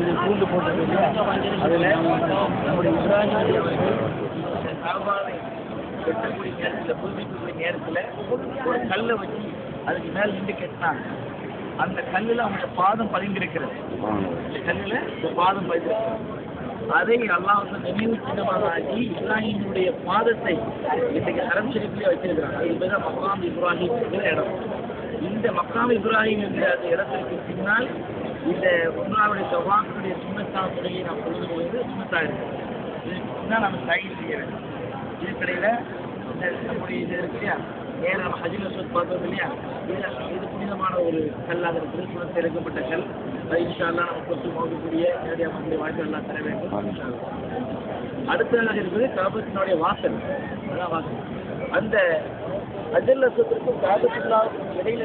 இது கூண்டு போட்டது இல்லையா, அதில் நம்முடைய இப்ராஹிம் நபி அவர்கள் இந்த காபாவை கட்டக்கூடிய நேரத்தில், புதுப்பிக்கக்கூடிய நேரத்தில் ஒரு கல்லை வச்சு அதுக்கு மேல் நின்று கட்டினாங்க. அந்த கல்லில் அவங்களுடைய பாதம் பதிந்திருக்கிறது. இந்த கல்லில் இந்த பாதம் பதிந்திருக்கிறது. அதை அல்லாஹ் நினைவு சின்னமாக ஆக்கி இப்ராஹிமுடைய பாதத்தை இன்றைக்கு ஹரம் ஷரீஃபிலே வச்சிருக்கிறாங்க. அது பேர் மக்காம் இப்ராஹிம் என்கிற இடம். இந்த மக்காம் இப்ராஹிம் என்கிற அந்த இடத்திற்கு பின்னால் இந்த உம்ராவுடைய தவாஃபுடைய சுன்னத்தான தொழுகையை நாம் தொழுது கொள்வது சுன்னத்தாக இருக்குது. இதுக்கு பின்னால் நம்ம சைன் செய்ய வேண்டும். இதுக்கிடையில் இந்த நம்முடைய இது இருக்கு இல்லையா, நேர நம்ம ஹஜ்ஜில் அஸ்வத் பார்த்தோம் இல்லையா, இது புனிதமான ஒரு கல்லாக இருக்குது. சுனத்தில் எடுக்கப்பட்ட கல். அது இன்ஷா அல்லாஹ் நம்ம கொத்து போகக்கூடிய நேரடியாக வாழ்க்கை எல்லாம் தர வேண்டும். அடுத்ததாக இருக்குது காபத்தினுடைய வாசல். அதான் வாசல். அந்த ஹஜ்ஜுல் அஸ்வத்திற்கும் காபத்துல்லாவுக்கும் இடையில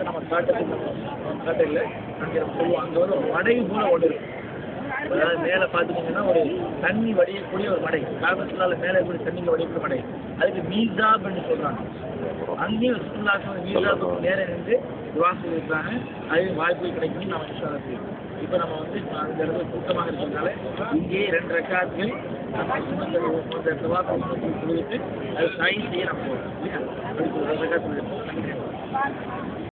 நம்ம காட்டில் அங்கே வந்து ஒரு மடை போல ஒன்று இருக்கு. அதாவது மேலே பார்த்துக்கிங்கன்னா ஒரு தண்ணி வடியக்கூடிய ஒரு மடை, காபத்துள்ளால மேலே கூட தண்ணியில் வடியக்கூடிய மடை, அதுக்கு மீசாப் என்று சொல்றாங்க. அங்கேயும் சுற்றுலாக்கு மீசாப் நேரம் நின்று துவாசல் இருக்காங்க. அது வாய்ப்பு கிடைக்கும். நம்ம விசுவாசம் இப்போ நம்ம வந்து அந்த இடத்துல கூட்டமாக இருக்கிறதுனால இங்கேயே 2 ரக்காத்துகள் நம்ம சுமந்த துவாசல் கொடுத்துட்டு அது சாய் செய்ய நம்ம போகிறோம் இல்லையா. அதுக்கு 2 ரக்காத்து